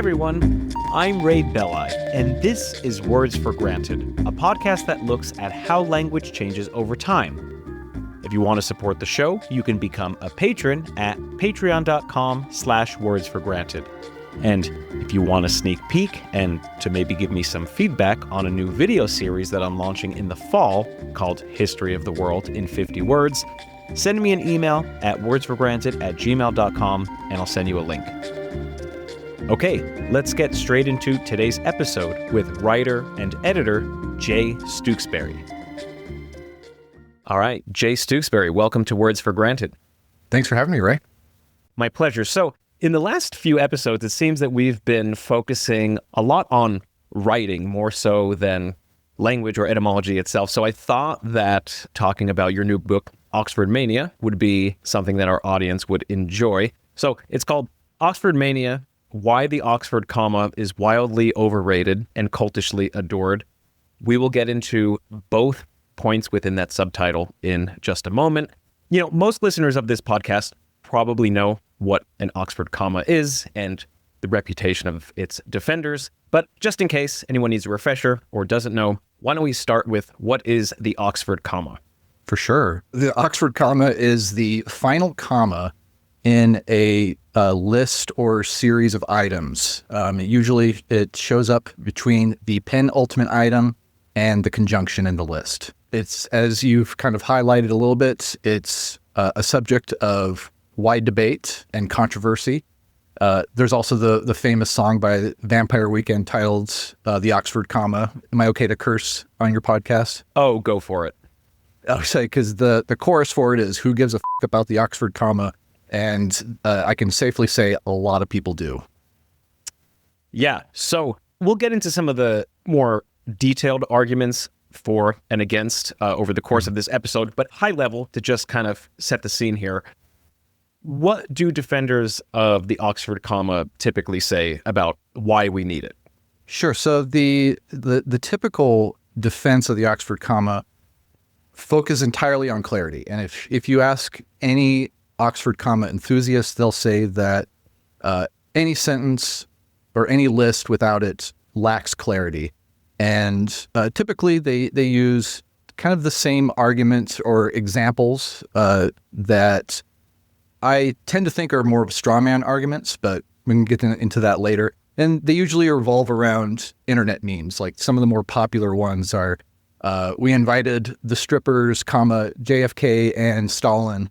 everyone, I'm Ray Belli, and this is Words for Granted, a podcast that looks at how language changes over time. If you want to support the show, you can become a patron at patreon.com/wordsforgranted. And if you want a sneak peek and to maybe give me some feedback on a new video series that I'm launching in the fall called History of the World in 50 Words, send me an email at wordsforgranted@gmail.com and I'll send you a link. Okay, let's get straight into today's episode with writer and editor Jay Stookesbery. All right, Jay Stookesbery, welcome to Words for Granted. Thanks for having me, Ray. My pleasure. So, in the last few episodes, it seems that we've been focusing a lot on writing, more so than language or etymology itself. So I thought that talking about your new book, Oxford Mania, would be something that our audience would enjoy. So it's called Oxford Mania: Why the Oxford Comma is Wildly Overrated and Cultishly Adored. We will get into both points within that subtitle in just a moment. You know, most listeners of this podcast probably know what an Oxford comma is and the reputation of its defenders. But just in case anyone needs a refresher or doesn't know, why don't we start with what is the Oxford comma? For sure. The Oxford comma is the final comma in a list or series of items. Usually it shows up between the penultimate item and the conjunction in the list. It's, as you've kind of highlighted a little bit, it's a subject of wide debate and controversy. There's also the famous song by Vampire Weekend titled The Oxford Comma. Am I okay to curse on your podcast? Oh, go for it. I'll say, because the chorus for it is, who gives a about the Oxford comma? And I can safely say a lot of people do. Yeah, so we'll get into some of the more detailed arguments for and against over the course of this episode, but high level, to just kind of set the scene here, what do defenders of the Oxford comma typically say about why we need it? Sure. So the typical defense of the Oxford comma focus entirely on clarity. And if you ask any Oxford comma enthusiast, they'll say that any sentence or any list without it lacks clarity. And typically they use kind of the same arguments or examples that I tend to think are more of straw man arguments, but we can get into that later. And they usually revolve around internet memes. Like some of the more popular ones are, we invited the strippers, comma, JFK and Stalin,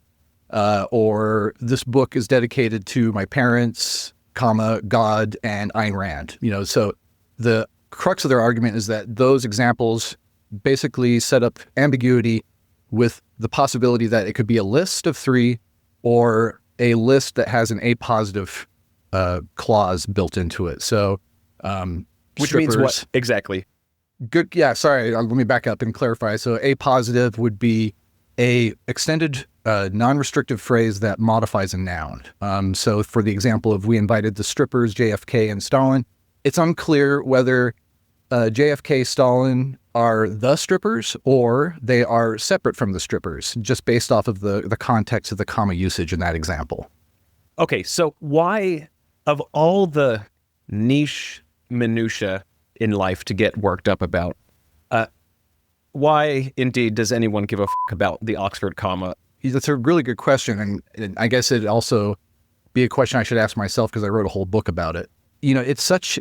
or this book is dedicated to my parents, comma, God and Ayn Rand. You know, so the crux of their argument is that those examples basically set up ambiguity with the possibility that it could be a list of three or a list that has an A positive clause built into it. So, which strippers, means what exactly? Good. Yeah. Sorry. Let me back up and clarify. So A positive would be a extended non-restrictive phrase that modifies a noun. So for the example of we invited the strippers, JFK and Stalin, it's unclear whether JFK, Stalin are the strippers or they are separate from the strippers, just based off of the context of the comma usage in that example. Okay, so why, of all the niche minutia in life to get worked up about, why indeed does anyone give a about the Oxford comma? That's a really good question, and I guess it'd also be a question I should ask myself because I wrote a whole book about it. You know, it is such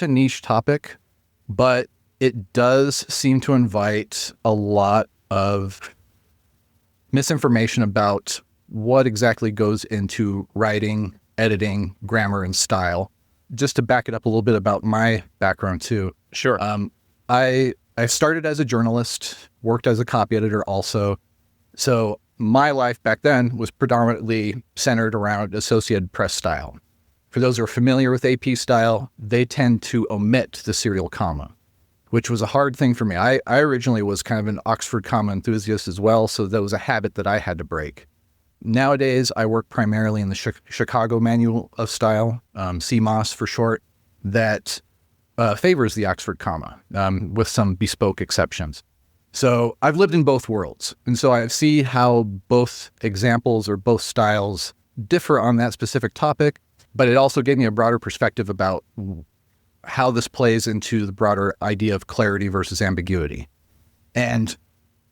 a niche topic, but it does seem to invite a lot of misinformation about what exactly goes into writing, editing, grammar, and style. Just to back it up a little bit about my background too. Sure. I started as a journalist, worked as a copy editor also. So my life back then was predominantly centered around Associated Press style. For those who are familiar with AP style, they tend to omit the serial comma, which was a hard thing for me. I originally was kind of an Oxford comma enthusiast as well, so that was a habit that I had to break. Nowadays, I work primarily in the Chicago Manual of Style, CMOS for short, that favors the Oxford comma, with some bespoke exceptions. So I've lived in both worlds, and so I see how both examples or both styles differ on that specific topic, But it also gave me a broader perspective about how this plays into the broader idea of clarity versus ambiguity. And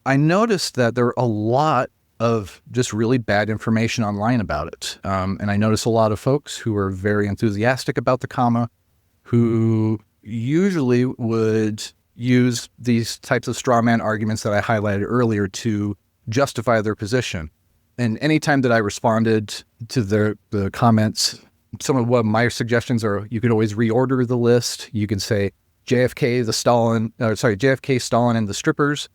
I noticed that there are a lot of just really bad information online about it. And I noticed a lot of folks who are very enthusiastic about the comma, who usually would use these types of straw man arguments that I highlighted earlier to justify their position. And anytime that I responded to the comments, some of what my suggestions are, you could always reorder the list. You can say JFK, Stalin, and the strippers,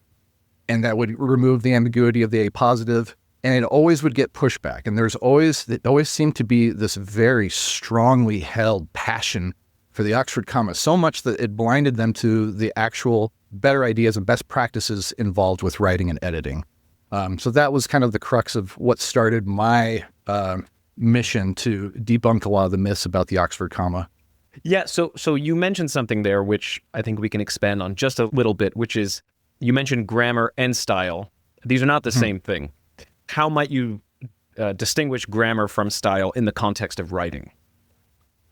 and that would remove the ambiguity of the A positive. And it always would get pushback. And it always seemed to be this very strongly held passion for the Oxford comma, so much that it blinded them to the actual better ideas and best practices involved with writing and editing. So that was kind of the crux of what started my mission to debunk a lot of the myths about the Oxford comma. Yeah, so you mentioned something there, which I think we can expand on just a little bit, which is you mentioned grammar and style. These are not the same thing. How might you distinguish grammar from style in the context of writing?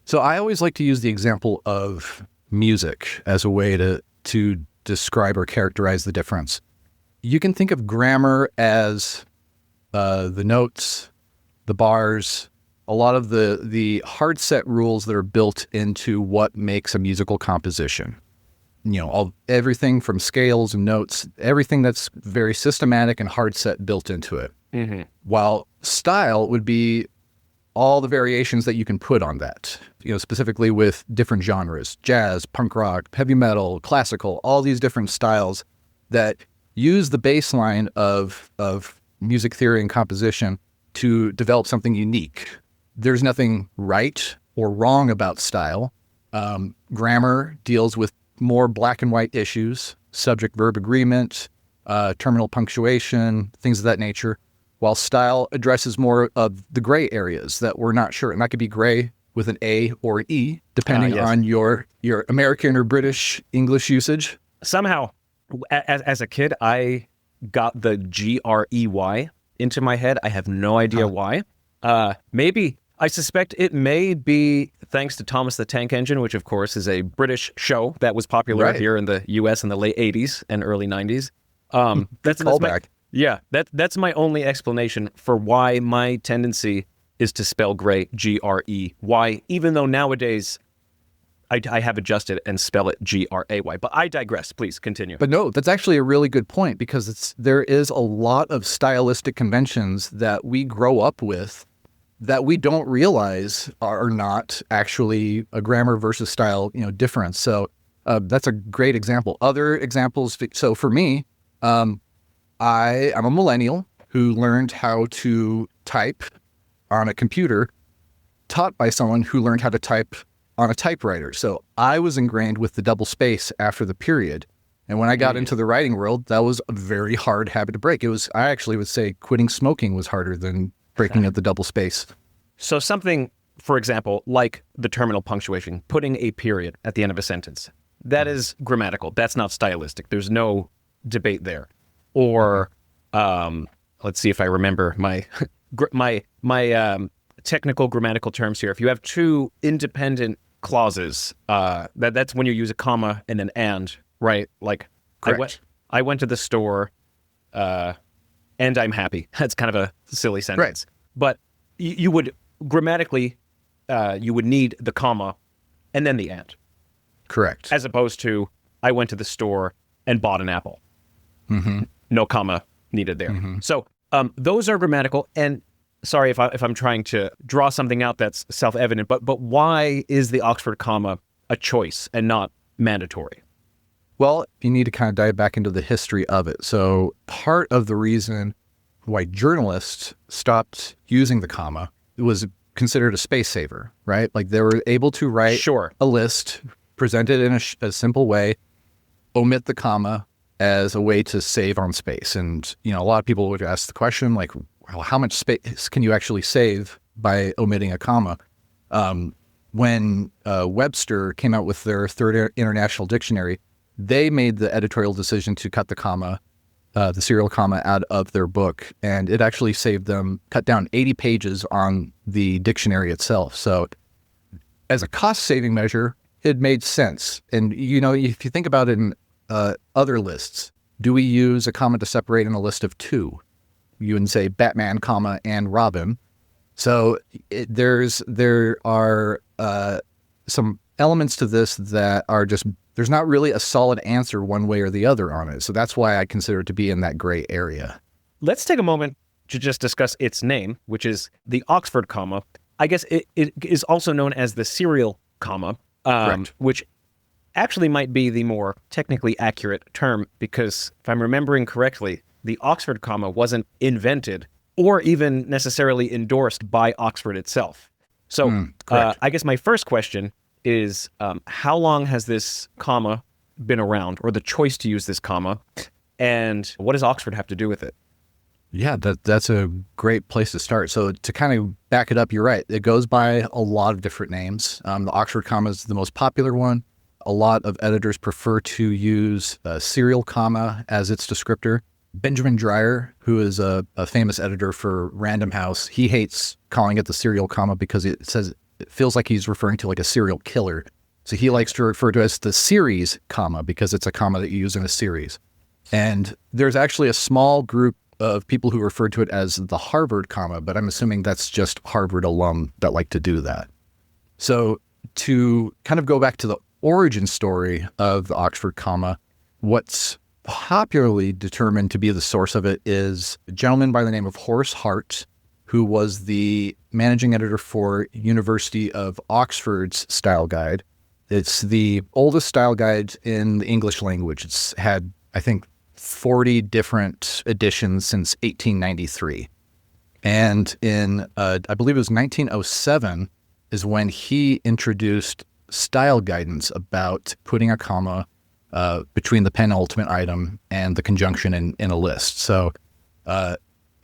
So I always like to use the example of music as a way to describe or characterize the difference. You can think of grammar as the notes, the bars, a lot of the hard set rules that are built into what makes a musical composition. Everything from scales and notes, everything that's very systematic and hard set built into it. Mm-hmm. While style would be all the variations that you can put on that, specifically with different genres, jazz, punk rock, heavy metal, classical, all these different styles that use the baseline of music theory and composition to develop something unique. There's nothing right or wrong about style. Grammar deals with more black and white issues, subject-verb agreement, terminal punctuation, things of that nature, while style addresses more of the gray areas that we're not sure. And that could be gray with an A or an E, depending on your American or British English usage. Somehow, as a kid, I got the Grey into my head. I have no idea why. I suspect it may be thanks to Thomas the Tank Engine, which of course is a British show that was popular here in the U.S. in the late 80s and early 90s. That's that's my only explanation for why my tendency is to spell gray, Grey, even though nowadays I have adjusted and spell it Gray. But I digress. Please continue. But no, that's actually a really good point, because there is a lot of stylistic conventions that we grow up with that we don't realize are not actually a grammar versus style, difference. So that's a great example. Other examples. So for me, I'm a millennial who learned how to type on a computer, taught by someone who learned how to type on a typewriter. So I was ingrained with the double space after the period. And when I got into the writing world, that was a very hard habit to break. I actually would say quitting smoking was harder than breaking at the double space. So something, for example, like the terminal punctuation, putting a period at the end of a sentence, that is grammatical. That's not stylistic. There's no debate there. Or let's see if I remember my technical grammatical terms here. If you have two independent clauses, that's when you use a comma and an and, right? Like I went to the store and I'm happy. That's kind of a silly sentence. Right. But you would grammatically you would need the comma and then the and. Correct. As opposed to I went to the store and bought an apple. Mm-hmm. No comma needed there. Mm-hmm. So those are grammatical. And sorry if I'm trying to draw something out that's self-evident, but why is the Oxford comma a choice and not mandatory? Well, you need to kind of dive back into the history of it. So part of the reason why journalists stopped using the comma was considered a space saver, right? Like they were able to write a list, present it in a simple way, omit the comma as a way to save on space. And, a lot of people would ask the question, like, well, how much space can you actually save by omitting a comma? When Webster came out with their third international dictionary, they made the editorial decision to cut the comma, the serial comma, out of their book. And it actually saved them, cut down 80 pages on the dictionary itself. So as a cost-saving measure, it made sense. And, if you think about it in other lists, do we use a comma to separate in a list of two? You would say Batman, comma, and Robin. So there are some elements to this that are just, there's not really a solid answer one way or the other on it. So that's why I consider it to be in that gray area. Let's take a moment to just discuss its name, which is the Oxford comma. I guess it is also known as the serial comma, which actually might be the more technically accurate term, because if I'm remembering correctly, the Oxford comma wasn't invented or even necessarily endorsed by Oxford itself. So I guess my first question is, how long has this comma been around, or the choice to use this comma, and what does Oxford have to do with it? Yeah, that's a great place to start. So to kind of back it up, you're right. It goes by a lot of different names. The Oxford comma is the most popular one. A lot of editors prefer to use serial comma as its descriptor. Benjamin Dreyer, who is a famous editor for Random House, he hates calling it the serial comma because it feels like he's referring to like a serial killer. So he likes to refer to it as the series comma because it's a comma that you use in a series. And there's actually a small group of people who refer to it as the Harvard comma, but I'm assuming that's just Harvard alum that like to do that. So to kind of go back to the origin story of the Oxford comma, what's popularly determined to be the source of it is a gentleman by the name of Horace Hart, who was the managing editor for University of Oxford's style guide. It's the oldest style guide in the English language. It's had, I think, 40 different editions since 1893. And in, I believe it was 1907, is when he introduced style guidance about putting a comma between the penultimate item and the conjunction in a list. So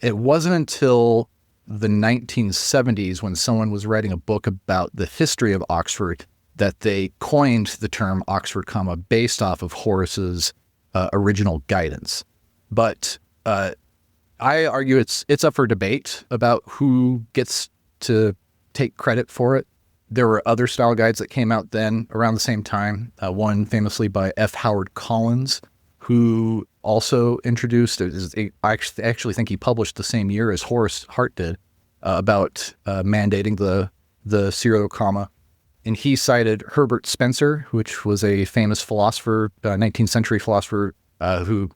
it wasn't until the 1970s when someone was writing a book about the history of Oxford that they coined the term Oxford comma based off of Horace's original guidance. But I argue it's up for debate about who gets to take credit for it. There were other style guides that came out then around the same time, one famously by F. Howard Collins, who also introduced, I actually think he published the same year as Horace Hart did, about mandating the serial comma. And he cited Herbert Spencer, which was a famous philosopher, 19th century philosopher, who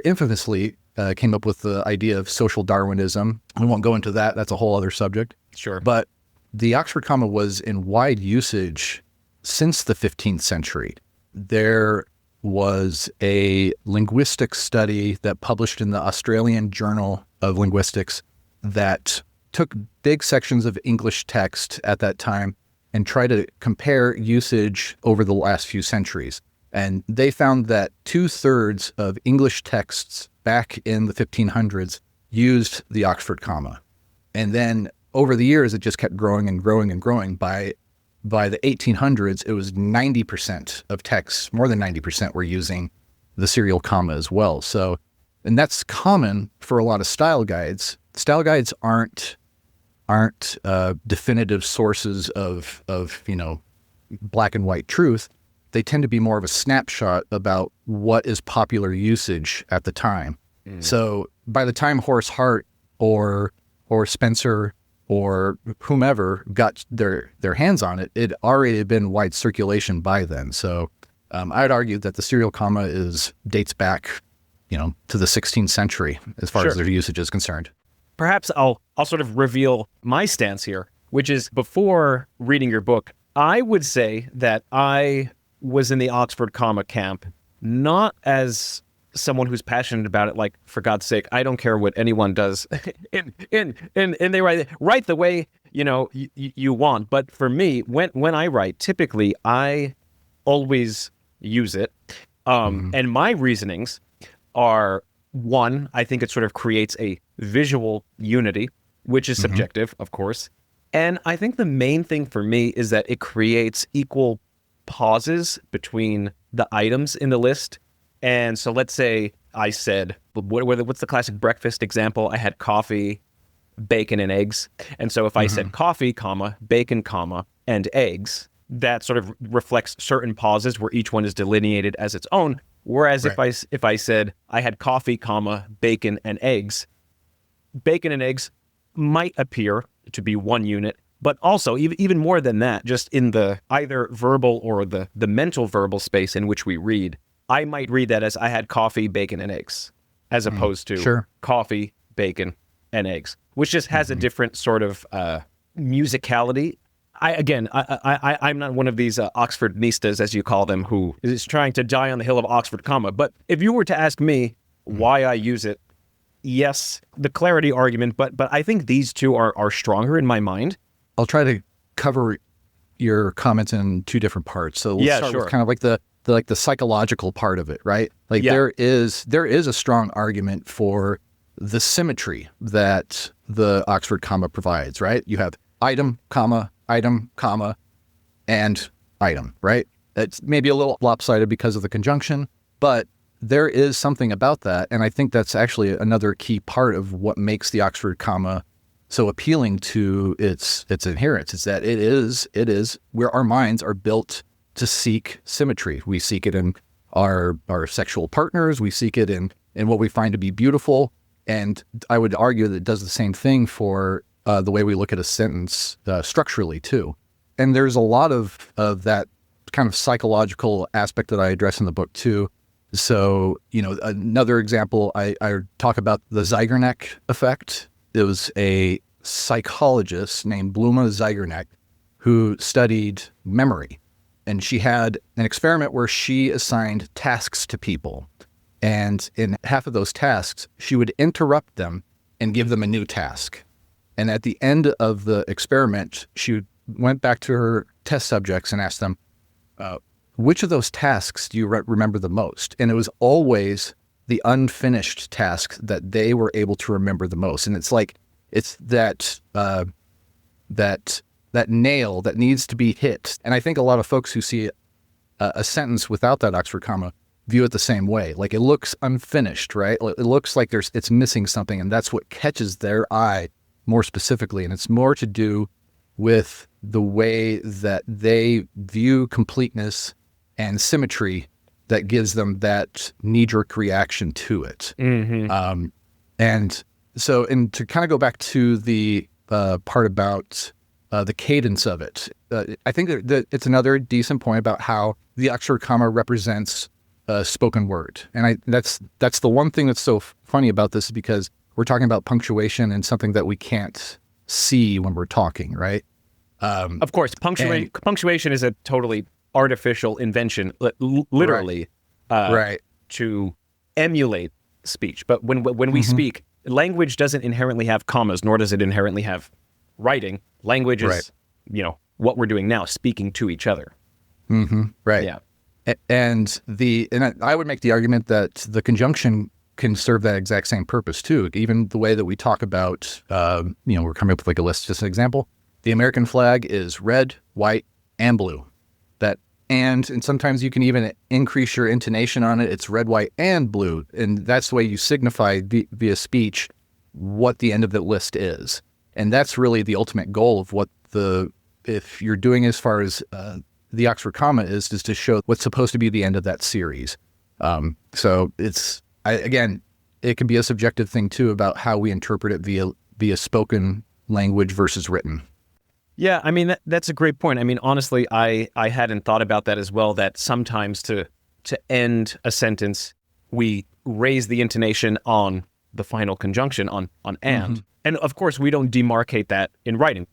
infamously came up with the idea of social Darwinism. We won't go into that. That's a whole other subject. Sure. But the Oxford comma was in wide usage since the 15th century. There was a linguistic study that published in the Australian Journal of Linguistics that took big sections of English text at that time and try to compare usage over the last few centuries. And they found that 2/3 of English texts back in the 1500s used the Oxford comma. And then over the years, it just kept growing and growing and growing. By the 1800s, it was 90% of texts, more than 90% were using the serial comma as well. So, and that's common for a lot of style guides. Style guides aren't definitive sources of black and white truth. They tend to be more of a snapshot about what is popular usage at the time. So by the time Horace Hart or Spencer or whomever got their hands on it, it already had been wide circulation by then. So I'd argue that the serial comma dates back, to the 16th century as far as their usage is concerned. Perhaps I'll sort of reveal my stance here, which is before reading your book, I would say that I was in the Oxford comma camp, not as someone who's passionate about it, like, for God's sake, I don't care what anyone does and they write the way, you want. But for me, when I write, typically I always use it. And my reasonings are, one, I think it sort of creates a visual unity, which is subjective, of course. And I think the main thing for me is that it creates equal pauses between the items in the list. And so let's say I said, what's the classic breakfast example? I had coffee, bacon, and eggs. And so if I said coffee, comma, bacon, comma, and eggs, that sort of reflects certain pauses where each one is delineated as its own. Whereas if I said I had coffee, comma, bacon and eggs might appear to be one unit, but also even more than that, just in the either verbal or the mental verbal space in which we read, I might read that as I had coffee, bacon and eggs, as opposed to coffee, bacon and eggs, which just has a different sort of musicality. I'm not one of these Oxford mistas, as you call them, who is trying to die on the hill of Oxford comma. But if you were to ask me why I use it, yes, the clarity argument, but I think these two are stronger in my mind. I'll try to cover your comments in two different parts. So let's start with kind of like the psychological part of it, right? Like there is a strong argument for the symmetry that the Oxford comma provides, right? You have item, comma, and item, right? It's maybe a little lopsided because of the conjunction, but there is something about that. And I think that's actually another key part of what makes the Oxford comma so appealing to its adherents, is that it is where our minds are built to seek symmetry. We seek it in our sexual partners. We seek it in what we find to be beautiful. And I would argue that it does the same thing for the way we look at a sentence structurally too. And there's a lot of that kind of psychological aspect that I address in the book too. So, another example, I talk about the Zeigarnik effect. It was a psychologist named Bluma Zeigarnik who studied memory. And she had an experiment where she assigned tasks to people. And in half of those tasks, she would interrupt them and give them a new task. And at the end of the experiment, she went back to her test subjects and asked them, which of those tasks do you remember the most? And it was always the unfinished task that they were able to remember the most. And it's that nail that needs to be hit. And I think a lot of folks who see a sentence without that Oxford comma view it the same way. Like, it looks unfinished, right? It looks like it's missing something, and that's what catches their eye more specifically. And it's more to do with the way that they view completeness and symmetry that gives them that knee-jerk reaction to it. Mm-hmm. And to kind of go back to the part about the cadence of it, I think that it's another decent point about how the Oxford comma represents spoken word. And that's the one thing that's so funny about this, because we're talking about punctuation and something that we can't see when we're talking, right? Of course, punctuation is a totally artificial invention, literally, to emulate speech. But when we speak, language doesn't inherently have commas, nor does it inherently have writing. Language is, what we're doing now, speaking to each other. Mm-hmm. Right. Yeah. And I would make the argument that the conjunction can serve that exact same purpose too. Even the way that we talk about, we're coming up with like a list, just an example. The American flag is red, white, and blue. And sometimes you can even increase your intonation on it. It's red, white, and blue. And that's the way you signify via speech what the end of the list is. And that's really the ultimate goal of what if you're doing as far as the Oxford comma is to show what's supposed to be the end of that series. So it can be a subjective thing too about how we interpret it via spoken language versus written. Yeah, I mean, that's a great point. I mean, honestly, I hadn't thought about that as well, that sometimes to end a sentence, we raise the intonation on the final conjunction, on and. Mm-hmm. And of course, we don't demarcate that in writing.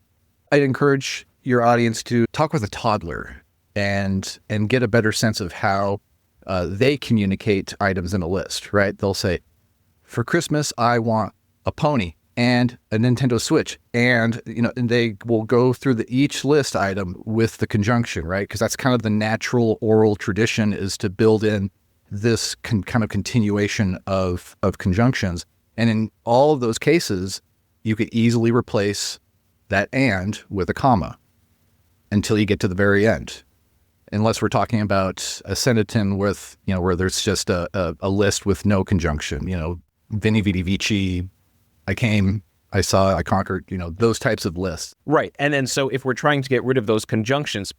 I'd encourage your audience to talk with a toddler and get a better sense of how they communicate items in a list, right? They'll say, for Christmas, I want a pony and a Nintendo Switch. And they will go through each list item with the conjunction, right? Because that's kind of the natural oral tradition, is to build in this kind of continuation of conjunctions. And in all of those cases, you could easily replace that and with a comma until you get to the very end. Unless we're talking about a senaton with, where there's just a list with no conjunction, Veni Vidi Vici, I came, I saw, I conquered, those types of lists. Right. And then so if we're trying to get rid of those conjunctions,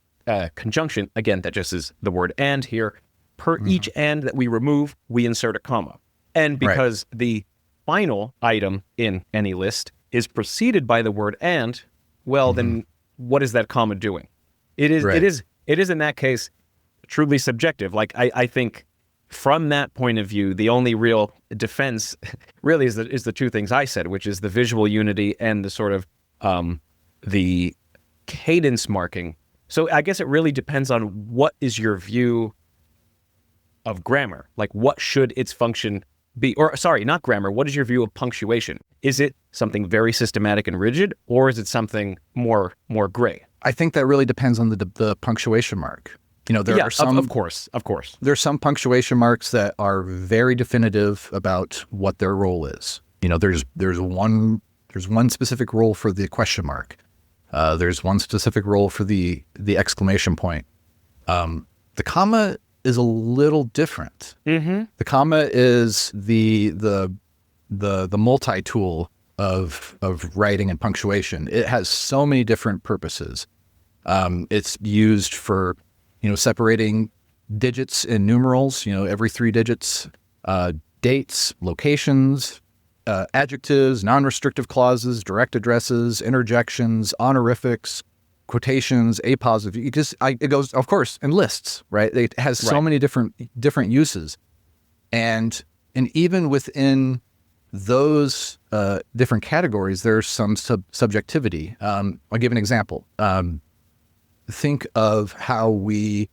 conjunction, again, that just is the word and here. Per each and that we remove, we insert a comma. And because the final item in any list is preceded by the word and, well, then what is that comma doing? It is in that case truly subjective. Like I think from that point of view, the only real defense really is the two things I said, which is the visual unity and the sort of the cadence marking. So I guess it really depends on what is your view of grammar. Like what should its function be? Or sorry, not grammar. What is your view of punctuation? Is it something very systematic and rigid, or is it something more gray? I think that really depends on the punctuation mark. You know, there are some, of course. There are some punctuation marks that are very definitive about what their role is. You know, there's one specific role for the question mark. There's one specific role for the exclamation point. The comma is a little different. The comma is the multi-tool of writing and punctuation. It has so many different purposes. It's used for, separating digits and numerals, every 3 digits, dates, locations, adjectives, non-restrictive clauses, direct addresses, interjections, honorifics, quotations, apostrophes. It goes, of course, in lists, right? It has so many different uses, and even within those different categories, there's some subjectivity. I'll give an example. Think of how we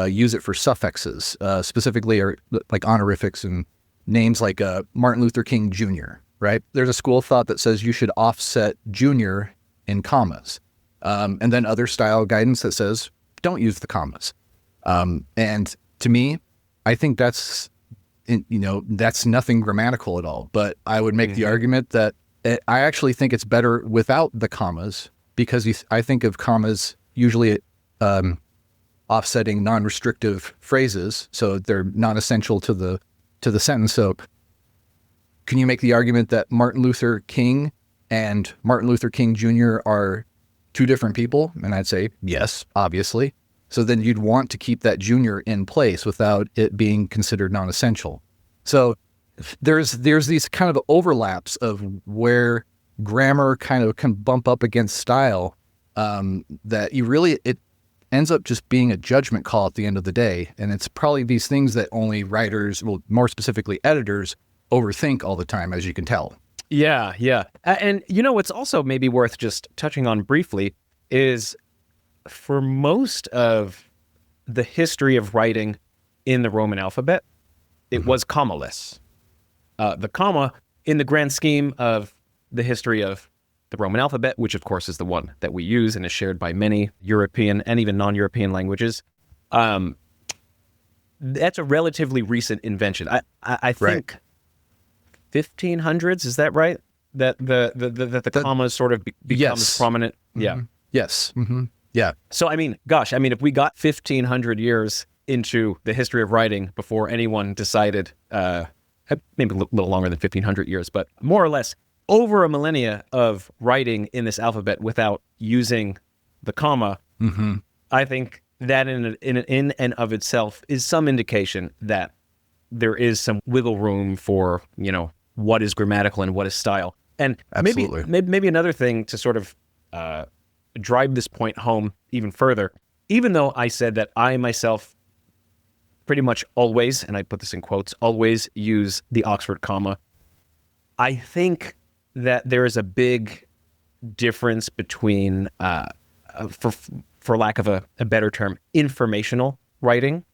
use it for suffixes, specifically, or like honorifics and names like Martin Luther King Jr., right? There's a school of thought that says you should offset Jr. in commas. And then other style guidance that says don't use the commas. And to me, I think that's nothing grammatical at all. But I would make the argument that I actually think it's better without the commas, because I think of commas usually offsetting non-restrictive phrases, so they're non-essential to the sentence. So can you make the argument that Martin Luther King and Martin Luther King Jr. are 2 different people? And I'd say yes, obviously. So then you'd want to keep that junior in place without it being considered non-essential. So there's these kind of overlaps of where grammar kind of can bump up against style, that it ends up just being a judgment call at the end of the day. And it's probably these things that only writers, well, more specifically editors, overthink all the time, as you can tell. Yeah. And what's also maybe worth just touching on briefly is for most of the history of writing in the Roman alphabet, it was commaless. The comma, in the grand scheme of the history of the Roman alphabet, which of course is the one that we use and is shared by many European and even non-European languages, that's a relatively recent invention. I think 1500s, is that right? That the comma sort of becomes prominent. Yeah. Yes. Yeah. So if we got 1500 years into the history of writing before anyone decided, maybe a little longer than 1500 years, but more or less over a millennia of writing in this alphabet without using the comma, I think that in and of itself is some indication that there is some wiggle room for, what is grammatical and what is style. And maybe another thing to sort of drive this point home even further, even though I said that I myself pretty much always, and I put this in quotes, always use the Oxford comma, I think that there is a big difference between, for lack of a better term, informational writing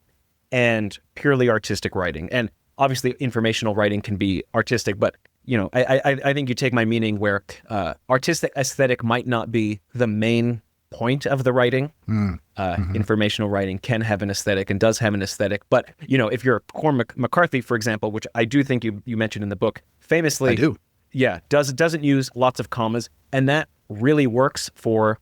and purely artistic writing. And obviously informational writing can be artistic, but I think you take my meaning where artistic aesthetic might not be the main point of the writing. Informational writing can have an aesthetic and does have an aesthetic. But, if you're Cormac McCarthy, for example, which I do think you mentioned in the book, famously, I do. Yeah, doesn't use lots of commas. And that really works for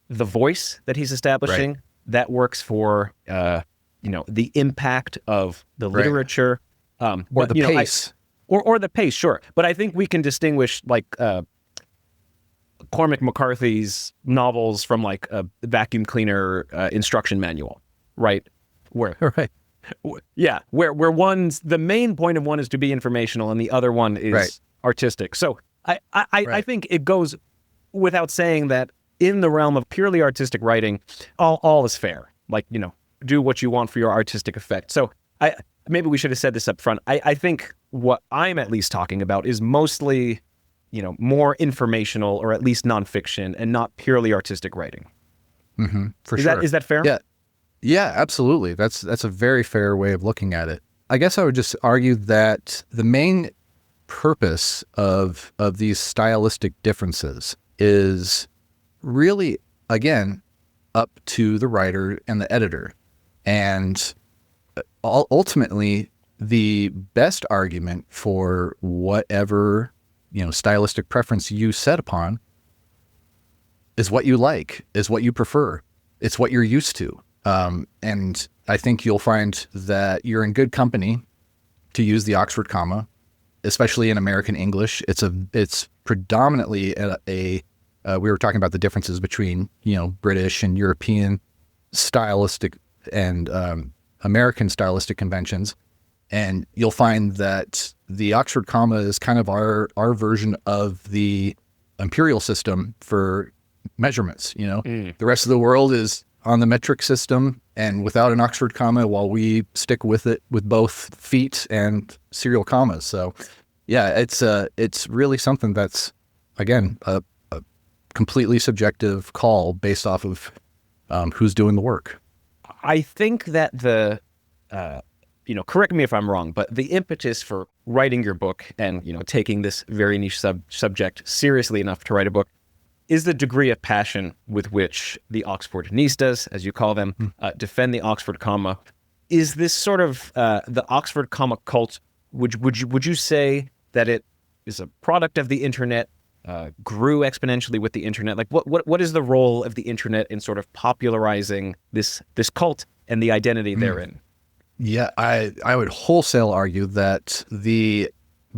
the voice that he's establishing. Right. That works for, the impact of the literature. Or the pace. Or the pace, sure. But I think we can distinguish Cormac McCarthy's novels from like a vacuum cleaner instruction manual, right? Where Right. yeah, where one's the main point of one is to be informational and the other one is Right. artistic. So I Right. think it goes without saying that in the realm of purely artistic writing, all is fair. Like, do what you want for your artistic effect. So maybe we should have said this up front. I think what I'm at least talking about is mostly, more informational or at least nonfiction and not purely artistic writing. For Is sure. is that fair? Yeah. Yeah, absolutely. That's a very fair way of looking at it. I guess I would just argue that the main purpose of these stylistic differences is really, again, up to the writer and the editor. And ultimately, the best argument for whatever, stylistic preference you set upon is what you like, is what you prefer. It's what you're used to. And I think you'll find that you're in good company to use the Oxford comma, especially in American English. It's predominantly we were talking about the differences between, British and European stylistic and American stylistic conventions. And you'll find that the Oxford comma is kind of our version of the imperial system for measurements. The rest of the world is on the metric system and without an Oxford comma, while we stick with it with both feet and serial commas. So yeah, it's really something that's, again, a completely subjective call based off of who's doing the work. I think that correct me if I'm wrong, but the impetus for writing your book and, taking this very niche subject seriously enough to write a book is the degree of passion with which the Oxfordinistas, as you call them, defend the Oxford comma. Is this sort of the Oxford comma cult? Would you say that it is a product of the internet, grew exponentially with the internet? Like, what is the role of the internet in sort of popularizing this cult and the identity therein? Yeah, I would wholesale argue that the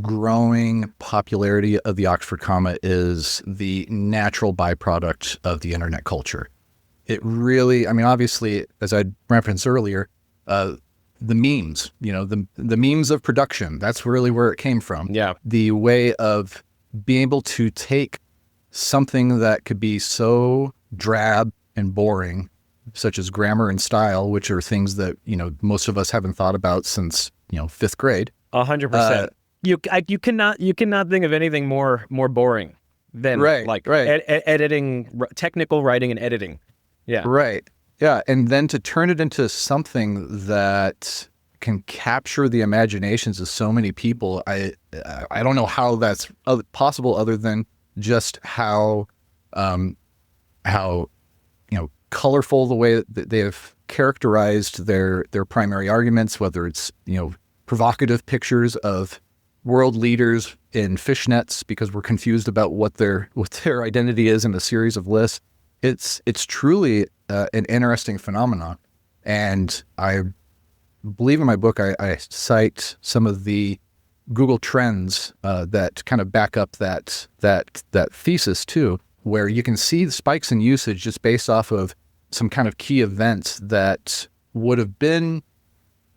growing popularity of the Oxford comma is the natural byproduct of the internet culture. It really, obviously, as I referenced earlier, the memes, the memes of production, that's really where it came from. Yeah. The way of being able to take something that could be so drab and boring, such as grammar and style, which are things that, most of us haven't thought about since, 5th grade. 100%. You cannot think of anything more boring than editing, technical writing and editing. Yeah. Right. Yeah. And then to turn it into something that can capture the imaginations of so many people, I don't know how that's possible other than just how colorful the way that they have characterized their primary arguments, whether it's, provocative pictures of world leaders in fishnets because we're confused about what their identity is in a series of lists. It's truly an interesting phenomenon. And I believe in my book, I cite some of the Google trends that kind of back up that thesis too, where you can see the spikes in usage just based off of some kind of key events that would have been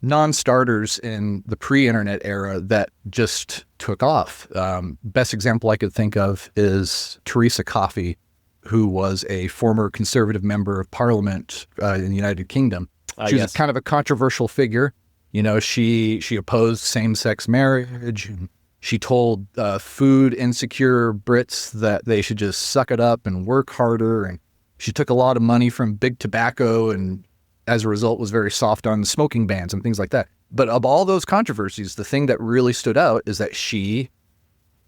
non-starters in the pre-internet era that just took off. Best example I could think of is Theresa Coffey, who was a former conservative member of parliament in the United Kingdom. She was kind of a controversial figure. She opposed same-sex marriage. She told food insecure Brits that they should just suck it up and work harder. And she took a lot of money from big tobacco and as a result was very soft on smoking bans and things like that. But of all those controversies, the thing that really stood out is that she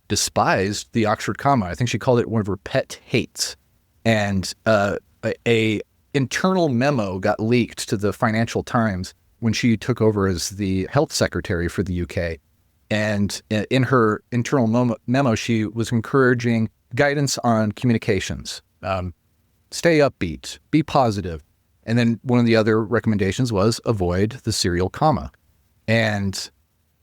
despised the Oxford comma. I think she called it one of her pet hates. And a internal memo got leaked to the Financial Times when she took over as the health secretary for the UK. And in her internal memo, she was encouraging guidance on communications. Stay upbeat, be positive. And then one of the other recommendations was avoid the serial comma. And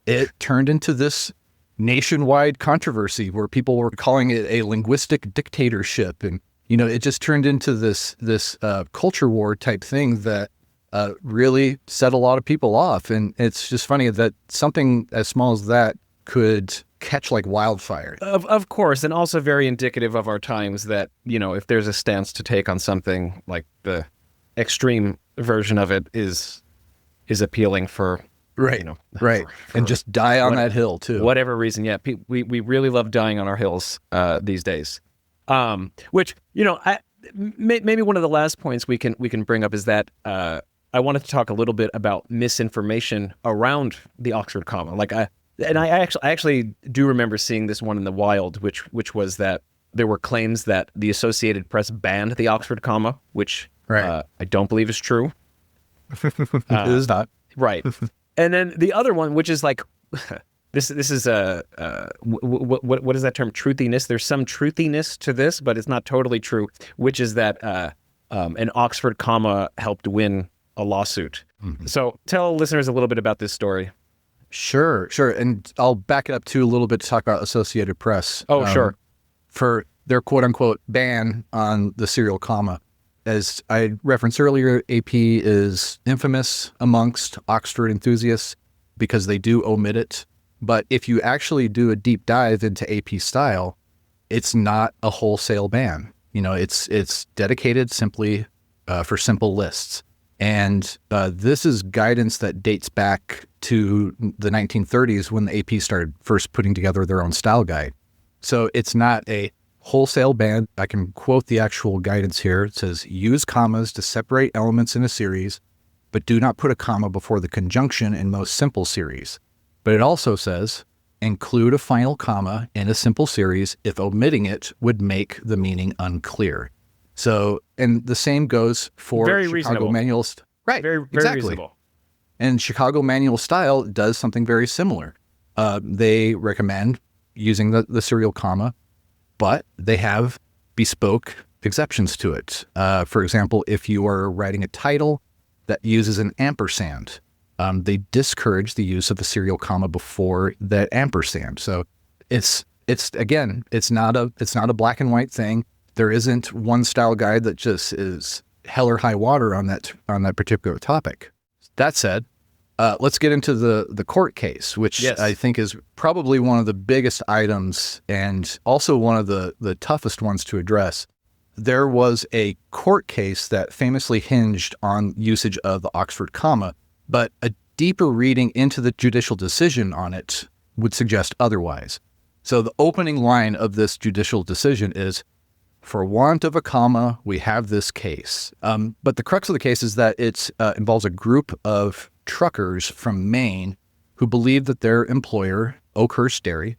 it turned into this nationwide controversy where people were calling it a linguistic dictatorship. And, it just turned into this culture war type thing that really set a lot of people off. And it's just funny that something as small as that could catch like wildfire. Of course, and also very indicative of our times that, if there's a stance to take on something, like the extreme version of it is appealing for, right, right. And just die on that hill too. Whatever reason, yeah. We really love dying on our hills these days. Which, maybe one of the last points we can bring up is that I wanted to talk a little bit about misinformation around the Oxford comma. I actually do remember seeing this one in the wild, which was that there were claims that the Associated Press banned the Oxford comma, which I don't believe is true. It is not. Right. And then the other one, which is like, this is what is that term? Truthiness. There's some truthiness to this, but it's not totally true, which is that an Oxford comma helped win a lawsuit. Mm-hmm. So tell listeners a little bit about this story. Sure. And I'll back it up too a little bit to talk about Associated Press. Oh, sure. For their quote-unquote ban on the serial comma. As I referenced earlier, AP is infamous amongst Oxford enthusiasts because they do omit it. But if you actually do a deep dive into AP style, it's not a wholesale ban. It's dedicated simply for simple lists. And this is guidance that dates back to the 1930s when the AP started first putting together their own style guide. So it's not a wholesale ban. I can quote the actual guidance here. It says, use commas to separate elements in a series, but do not put a comma before the conjunction in most simple series. But it also says, include a final comma in a simple series if omitting it would make the meaning unclear. So, and the same goes for very Chicago reasonable. Manual. Right, very exactly. Reasonable. And Chicago Manual Style does something very similar. They recommend using the serial comma, but they have bespoke exceptions to it. For example, if you are writing a title that uses an ampersand, they discourage the use of a serial comma before that ampersand. So it's not a black and white thing. There isn't one style guide that just is hell or high water on that particular topic. That said, let's get into the court case, which yes. I think is probably one of the biggest items and also one of the toughest ones to address. There was a court case that famously hinged on usage of the Oxford comma, but a deeper reading into the judicial decision on it would suggest otherwise. So the opening line of this judicial decision is, for want of a comma, we have this case. But the crux of the case is that it involves a group of truckers from Maine who believed that their employer, Oakhurst Dairy,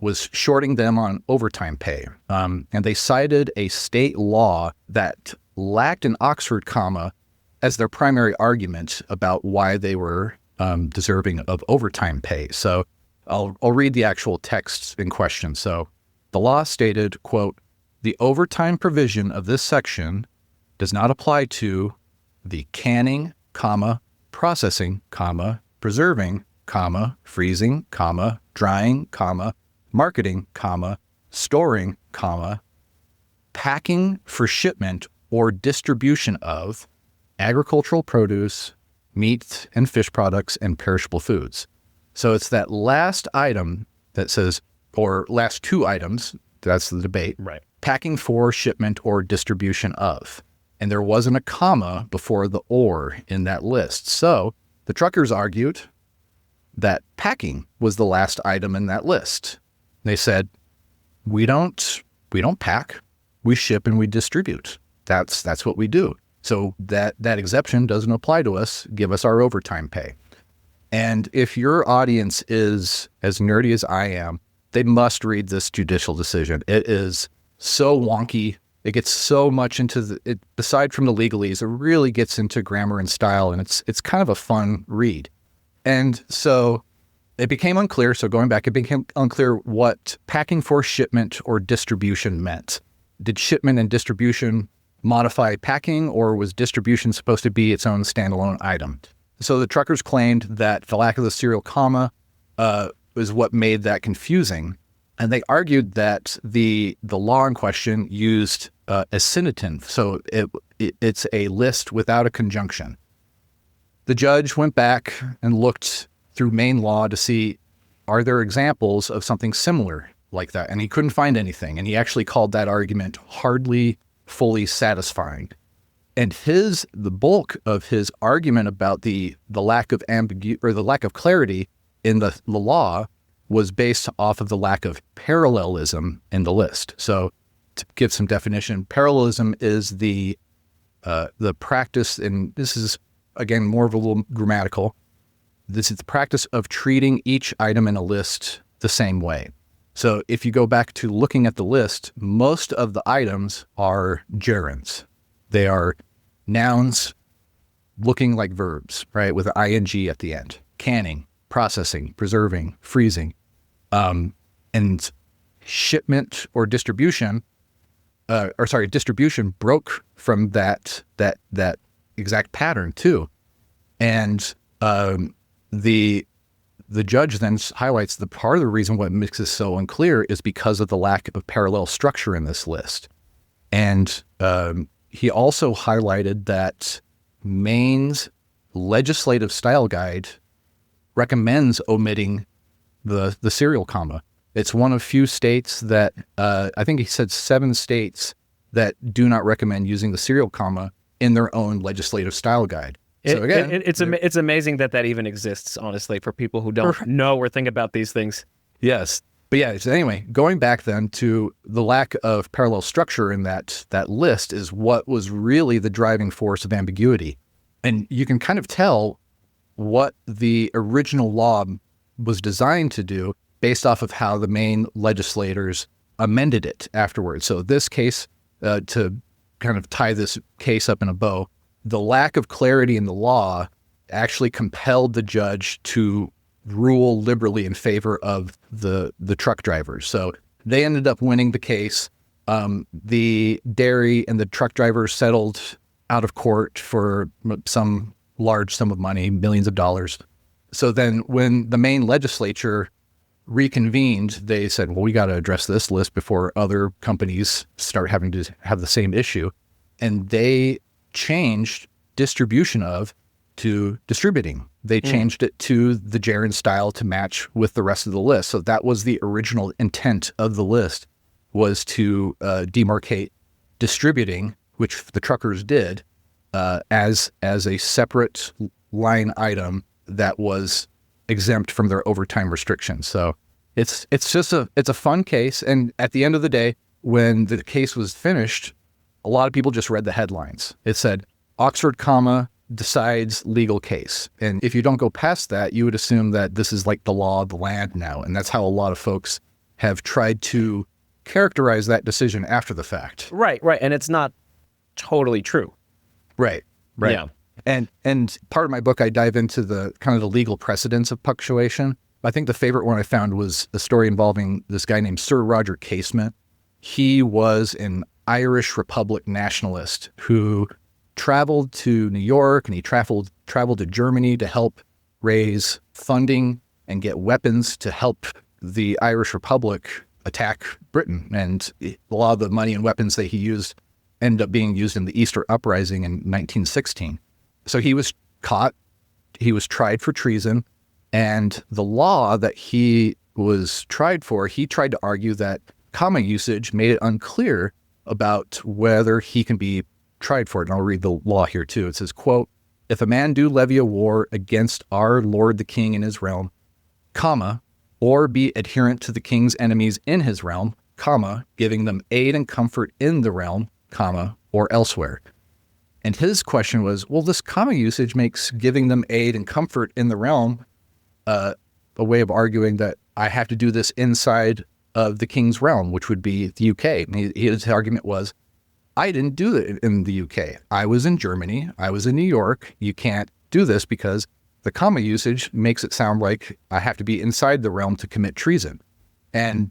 was shorting them on overtime pay. And they cited a state law that lacked an Oxford comma as their primary argument about why they were deserving of overtime pay. So I'll read the actual text in question. So the law stated, quote, the overtime provision of this section does not apply to the canning, comma, processing, comma, preserving, comma, freezing, comma, drying, comma, marketing, comma, storing, comma, packing for shipment or distribution of agricultural produce, meat and fish products, and perishable foods. So it's that last item that says, or last two items, that's the debate, right? Packing for shipment or distribution of. And there wasn't a comma before the or in that list. So the truckers argued that packing was the last item in that list. They said, we don't pack, we ship and we distribute. That's what we do. So that exception doesn't apply to us. Give us our overtime pay. And if your audience is as nerdy as I am, they must read this judicial decision. It is so wonky. It gets so much into it. Aside from the legalese, it really gets into grammar and style, and it's kind of a fun read. And so it became unclear. So going back, it became unclear what packing for shipment or distribution meant. Did shipment and distribution modify packing, or was distribution supposed to be its own standalone item? So the truckers claimed that the lack of the serial comma was what made that confusing. And they argued that the law in question used a synonym, so it's a list without a conjunction. The judge went back and looked through Maine law to see, are there examples of something similar like that? And he couldn't find anything. And he actually called that argument hardly fully satisfying. And the bulk of his argument about the lack of the lack of clarity in the law was based off of the lack of parallelism in the list. So to give some definition, parallelism is the practice, and this is, again, more of a little grammatical. This is the practice of treating each item in a list the same way. So if you go back to looking at the list, most of the items are gerunds. They are nouns looking like verbs, right, with an ing at the end. Canning, processing, preserving, freezing. And shipment or distribution, distribution broke from that exact pattern too. And the judge then highlights the part of the reason what makes this so unclear is because of the lack of parallel structure in this list. And he also highlighted that Maine's legislative style guide recommends omitting the serial comma. It's one of few states that, I think he said 7 states that do not recommend using the serial comma in their own legislative style guide. So again, it's amazing that even exists, honestly, for people who don't know or think about these things. Yes. But yeah, so anyway, going back then to the lack of parallel structure in that list is what was really the driving force of ambiguity. And you can kind of tell what the original law was designed to do based off of how the Maine legislators amended it afterwards. So this case, to kind of tie this case up in a bow, the lack of clarity in the law actually compelled the judge to rule liberally in favor of the truck drivers. So they ended up winning the case. The dairy and the truck drivers settled out of court for some large sum of money, millions of dollars. So then when the Maine legislature reconvened, they said, well, we got to address this list before other companies start having to have the same issue. And they changed distribution of to distributing. They changed it to the gerund style to match with the rest of the list. So that was the original intent of the list, was to demarcate distributing, which the truckers did, as a separate line item that was exempt from their overtime restrictions. So it's a fun case. And at the end of the day, when the case was finished, a lot of people just read the headlines. It said, Oxford comma decides legal case. And if you don't go past that, you would assume that this is like the law of the land now. And that's how a lot of folks have tried to characterize that decision after the fact. Right. And it's not totally true. Right. Yeah. And part of my book, I dive into the kind of the legal precedents of punctuation. I think the favorite one I found was a story involving this guy named Sir Roger Casement. He was an Irish Republic nationalist who traveled to New York, and he traveled to Germany to help raise funding and get weapons to help the Irish Republic attack Britain. And a lot of the money and weapons that he used ended up being used in the Easter Uprising in 1916. So he was caught, he was tried for treason, and the law that he was tried for, he tried to argue that comma usage made it unclear about whether he can be tried for it. And I'll read the law here too. It says, quote, if a man do levy a war against our Lord the King in his realm, comma, or be adherent to the king's enemies in his realm, comma, giving them aid and comfort in the realm, comma, or elsewhere. And his question was, well, this comma usage makes giving them aid and comfort in the realm a way of arguing that I have to do this inside of the king's realm, which would be the UK. And his argument was, I didn't do it in the UK. I was in Germany. I was in New York. You can't do this because the comma usage makes it sound like I have to be inside the realm to commit treason. And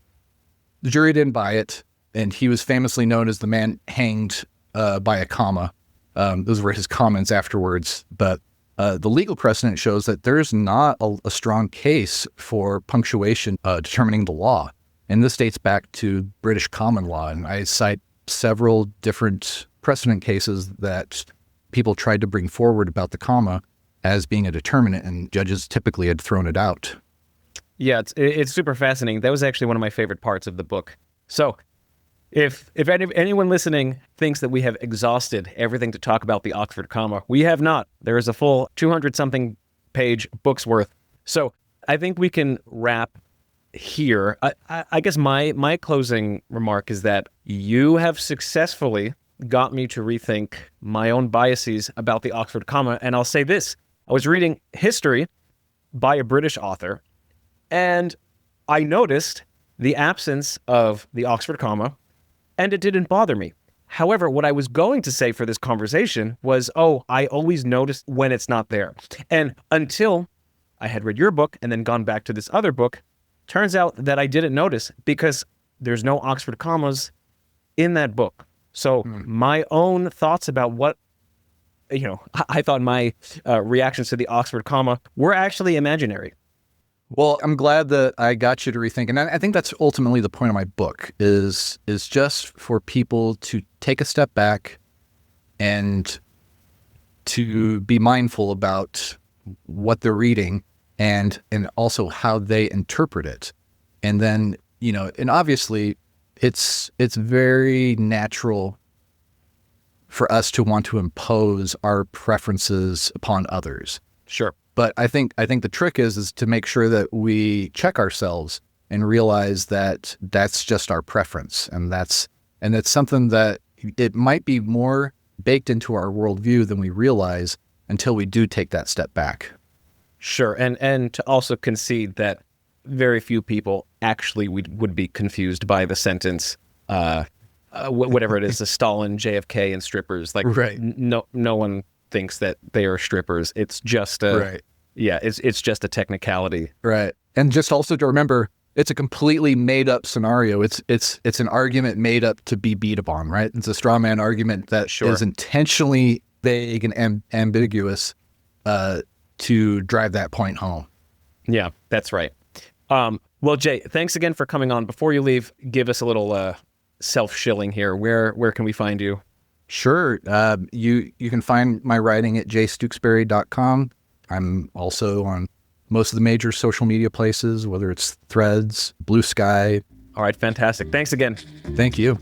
the jury didn't buy it. And he was famously known as the man hanged by a comma. Those were his comments afterwards. But the legal precedent shows that there's not a strong case for punctuation determining the law. And this dates back to British common law. And I cite several different precedent cases that people tried to bring forward about the comma as being a determinant, and judges typically had thrown it out. Yeah, it's super fascinating. That was actually one of my favorite parts of the book. So if anyone listening thinks that we have exhausted everything to talk about the Oxford comma, we have not. There is a full 200-something page book's worth. So I think we can wrap here. I guess my closing remark is that you have successfully got me to rethink my own biases about the Oxford comma. And I'll say this. I was reading history by a British author, and I noticed the absence of the Oxford comma, and it didn't bother me. However, what I was going to say for this conversation was, I always notice when it's not there. And until I had read your book and then gone back to this other book, turns out that I didn't notice because there's no Oxford commas in that book. So my own thoughts about what, I thought my reactions to the Oxford comma were actually imaginary. Well, I'm glad that I got you to rethink. And I think that's ultimately the point of my book is just for people to take a step back and to be mindful about what they're reading and also how they interpret it. And then, and obviously it's very natural for us to want to impose our preferences upon others. Sure. But I think the trick is to make sure that we check ourselves and realize that that's just our preference, and that's something that it might be more baked into our worldview than we realize until we do take that step back. Sure, and to also concede that very few people actually would be confused by the sentence, whatever it is, the Stalin, JFK, and strippers. Like, right. No one thinks that they are strippers. It's just it's just a technicality. Right. And just also to remember, it's a completely made up scenario. It's an argument made up to be beat upon, right? It's a straw man argument that is intentionally vague and ambiguous to drive that point home. Yeah, that's right. Well, Jay, thanks again for coming on. Before you leave, give us a little self-shilling here. Where can we find you? Sure. You can find my writing at jstookesbery.com. I'm also on most of the major social media places, whether it's Threads, Blue Sky. All right, fantastic. Thanks again. Thank you.